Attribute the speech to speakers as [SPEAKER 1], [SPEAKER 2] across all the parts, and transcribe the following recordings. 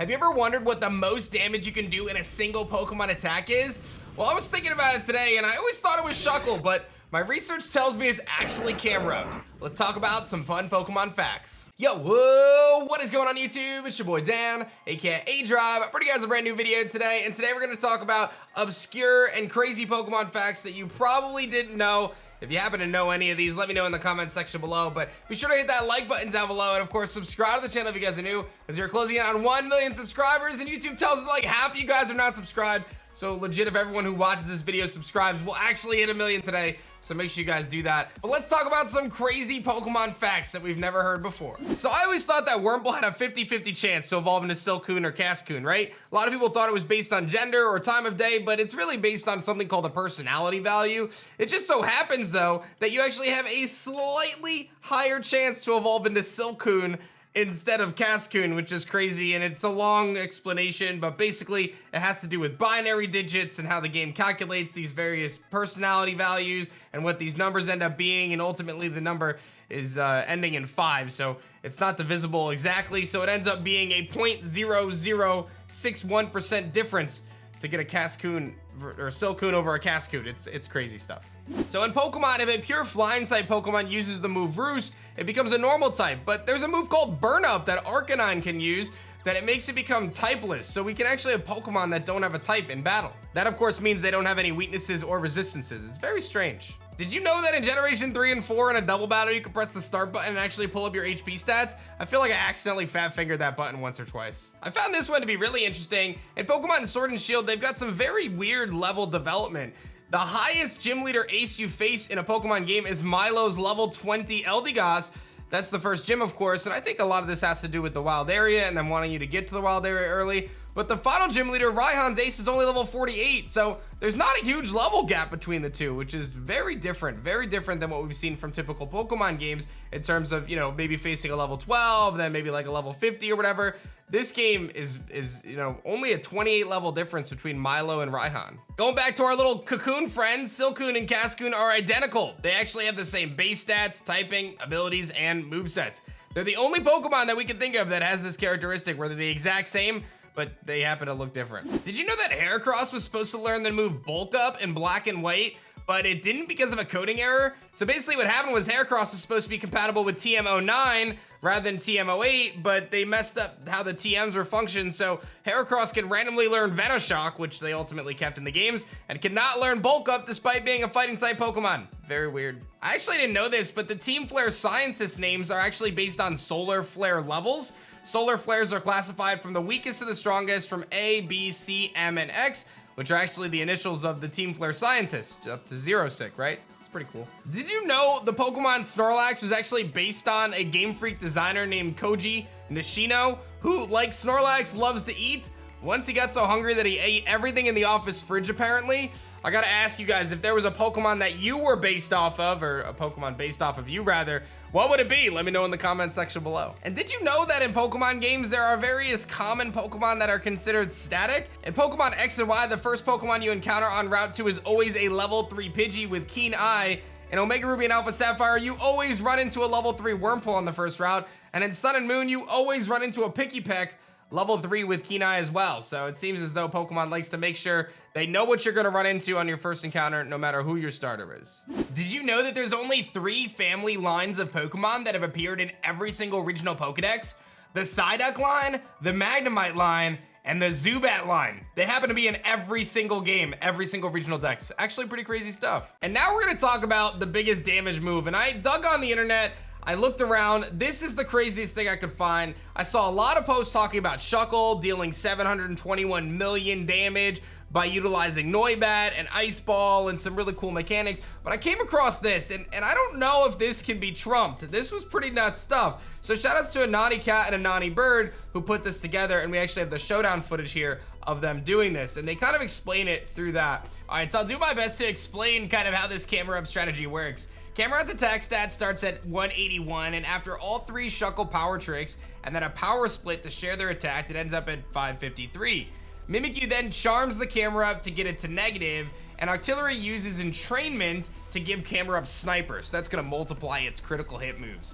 [SPEAKER 1] Have you ever wondered what the most damage you can do in a single Pokemon attack is? Well, I was thinking about it today and I always thought it was Shuckle, but my research tells me it's actually Camerupt. Let's talk about some fun Pokemon facts. Yo, whoa, what is going on YouTube? It's your boy Dan, aka aDrive. I brought you guys a brand new video today, and today we're gonna talk about obscure and crazy Pokemon facts that you probably didn't know. If you happen to know any of these, let me know in the comments section below, but be sure to hit that like button down below, and of course, subscribe to the channel if you guys are new, because you're closing in on 1 million subscribers, and YouTube tells us like half of you guys are not subscribed. So legit, if everyone who watches this video subscribes, we'll actually hit 1 million today. So make sure you guys do that. But let's talk about some crazy Pokemon facts that we've never heard before. So I always thought that Wurmple had a 50-50 chance to evolve into Silcoon or Cascoon, right? A lot of people thought it was based on gender or time of day, but it's really based on something called a personality value. It just so happens though, that you actually have a slightly higher chance to evolve into Silcoon instead of Cascoon, which is crazy, and it's a long explanation, but basically it has to do with binary digits and how the game calculates these various personality values and what these numbers end up being, and ultimately the number is ending in 5, so it's not divisible exactly, so it ends up being a 0.0061% difference to get a Cascoon or Silcoon over a Cascoon. It's crazy stuff. So in Pokemon, if a pure flying type Pokemon uses the move Roost, it becomes a normal type, but there's a move called Burn Up that Arcanine can use that it makes it become typeless, so we can actually have Pokemon that don't have a type in battle. That of course means they don't have any weaknesses or resistances. It's very strange. Did you know that in Generation 3 and 4 in a double battle, you can press the start button and actually pull up your HP stats? I feel like I accidentally fat fingered that button once or twice. I found this one to be really interesting. In Pokemon Sword and Shield, they've got some very weird level development. The highest gym leader ace you face in a Pokemon game is Milo's level 20 Eldegoss. That's the first gym, of course, and I think a lot of this has to do with the wild area and them wanting you to get to the wild area early. But the final gym leader, Raihan's ace, is only level 48, so there's not a huge level gap between the two, which is very different than what we've seen from typical Pokemon games in terms of, you know, maybe facing a level 12, then maybe like a level 50 or whatever. This game is you know, only a 28 level difference between Milo and Raihan. Going back to our little cocoon friends, Silcoon and Cascoon are identical. They actually have the same base stats, typing, abilities, and movesets. They're the only Pokemon that we can think of that has this characteristic where they're the exact same, but they happen to look different. Did you know that Heracross was supposed to learn the move Bulk Up in Black and White, but it didn't because of a coding error? So basically what happened was Heracross was supposed to be compatible with TM09 rather than TM08, but they messed up how the TMs were functioned, so Heracross can randomly learn Venoshock, which they ultimately kept in the games, and cannot learn Bulk Up despite being a fighting type Pokemon. Very weird. I actually didn't know this, but the Team Flare scientist names are actually based on solar flare levels. Solar flares are classified from the weakest to the strongest from A, B, C, M, and X, which are actually the initials of the Team Flare scientist, up to 0-sick, right? It's pretty cool. Did you know the Pokemon Snorlax was actually based on a Game Freak designer named Koji Nishino, who, like Snorlax, loves to eat? Once he got so hungry that he ate everything in the office fridge, apparently. I gotta ask you guys, if there was a Pokemon that you were based off of, or a Pokemon based off of you rather, what would it be? Let me know in the comment section below. And did you know that in Pokemon games, there are various common Pokemon that are considered static? In Pokemon X and Y, the first Pokemon you encounter on Route 2 is always a level 3 Pidgey with Keen Eye. In Omega Ruby and Alpha Sapphire, you always run into a level 3 Wurmple on the first route. And in Sun and Moon, you always run into a Pikipek, level 3 with Keen Eye as well. So it seems as though Pokemon likes to make sure they know what you're gonna run into on your first encounter, no matter who your starter is. Did you know that there's only 3 family lines of Pokemon that have appeared in every single regional Pokedex? The Psyduck line, the Magnemite line, and the Zubat line. They happen to be in every single game, every single regional dex. Actually pretty crazy stuff. And now we're gonna talk about the biggest damage move, and I dug on the internet, I looked around. This is the craziest thing I could find. I saw a lot of posts talking about Shuckle dealing 721 million damage by utilizing Noibat and Ice Ball and some really cool mechanics, but I came across this, and I don't know if this can be trumped. This was pretty nuts stuff. So shoutouts to a Naughty Cat and a Naughty Bird who put this together, and we actually have the showdown footage here of them doing this, and they kind of explain it through that. All right, so I'll do my best to explain kind of how this Camerupt strategy works. Camerupt's attack stat starts at 181, and after all 3 Shuckle power tricks and then a power split to share their attack, it ends up at 553. Mimikyu then charms the Camerupt to get it to negative, and Artillery uses entrainment to give Camerupt Sniper, so that's gonna multiply its critical hit moves.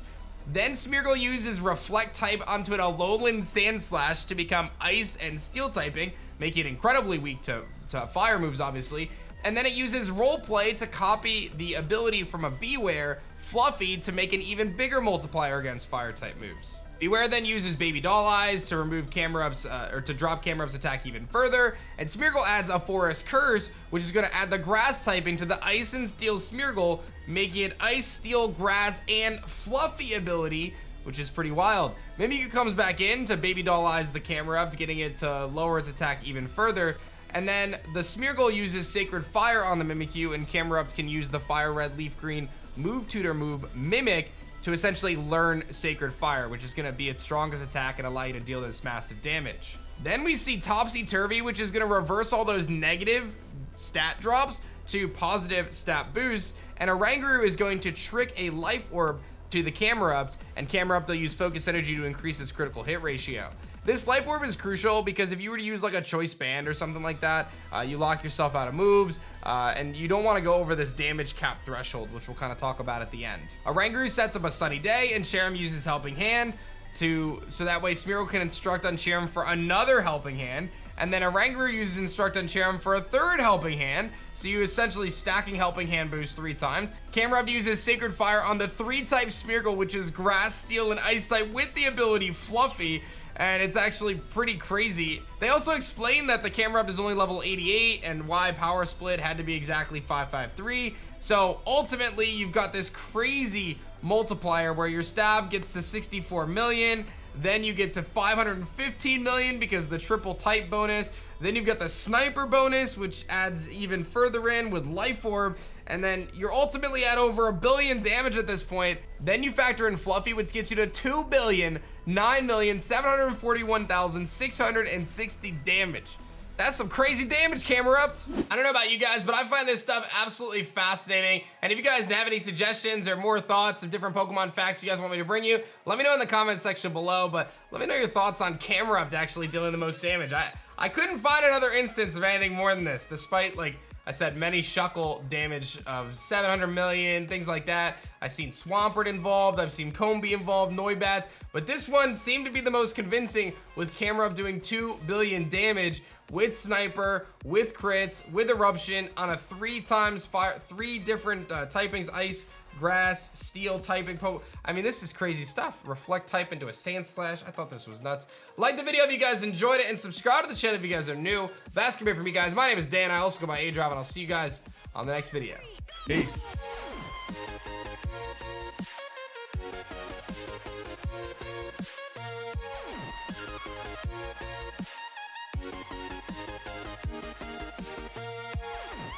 [SPEAKER 1] Then Smeargle uses Reflect type onto an Alolan Sandslash to become Ice and Steel typing, making it incredibly weak to fire moves, obviously. And then it uses Roleplay to copy the ability from a Beware, Fluffy, to make an even bigger multiplier against fire type moves. Beware then uses Baby Doll Eyes to remove Camerupt's, or to drop Camerupt's attack even further, and Smeargle adds a Forest Curse, which is going to add the Grass typing to the Ice and Steel Smeargle, making it Ice, Steel, Grass, and Fluffy ability, which is pretty wild. Mimikyu comes back in to Baby Doll Eyes the Camerupt, getting it to lower its attack even further, and then the Smeargle uses Sacred Fire on the Mimikyu, and Camerupt can use the Fire Red Leaf Green Move Tutor move Mimic to essentially learn Sacred Fire, which is going to be its strongest attack and allow you to deal this massive damage. Then we see Topsy Turvy, which is going to reverse all those negative stat drops to positive stat boosts, and Oranguru is going to trick a Life Orb to the Camerupt, and Camerupt will use Focus Energy to increase its critical hit ratio. This Life Orb is crucial because if you were to use like a Choice Band or something like that, you lock yourself out of moves, and you don't want to go over this damage cap threshold, which we'll kind of talk about at the end. Oranguru sets up a Sunny Day, and Cherim uses Helping Hand so that way Smeargle can instruct on Cherim for another Helping Hand, and then Oranguru uses Instruct on Cherim for a third Helping Hand, so you essentially stacking Helping Hand boost 3 times. Camerupt uses Sacred Fire on the 3-type Smeargle, which is Grass, Steel, and Ice type with the ability Fluffy, and it's actually pretty crazy. They also explain that the Camerupt is only level 88 and why Power Split had to be exactly 553. So ultimately, you've got this crazy multiplier where your stab gets to 64 million, then you get to 515 million because of the triple type bonus. Then you've got the sniper bonus, which adds even further in with Life Orb, and then you're ultimately at over 1 billion damage at this point. Then you factor in Fluffy, which gets you to 2,009,741,660 damage. That's some crazy damage, Camerupt. I don't know about you guys, but I find this stuff absolutely fascinating. And if you guys have any suggestions or more thoughts of different Pokemon facts you guys want me to bring you, let me know in the comment section below. But let me know your thoughts on Camerupt actually dealing the most damage. I couldn't find another instance of anything more than this, despite, like I said, many Shuckle damage of 700 million, things like that. I've seen Swampert involved, I've seen Combee involved, Noibats, but this one seemed to be the most convincing with Camerupt doing 2 billion damage with Sniper, with crits, with Eruption on a 3 different typings, Ice, Grass, Steel typing. I mean, this is crazy stuff. Reflect type into a Sandslash. I thought this was nuts. Like the video if you guys enjoyed it, and subscribe to the channel if you guys are new. That's gonna be it for me, guys. My name is Dan. I also go by aDrive, and I'll see you guys on the next video. Peace.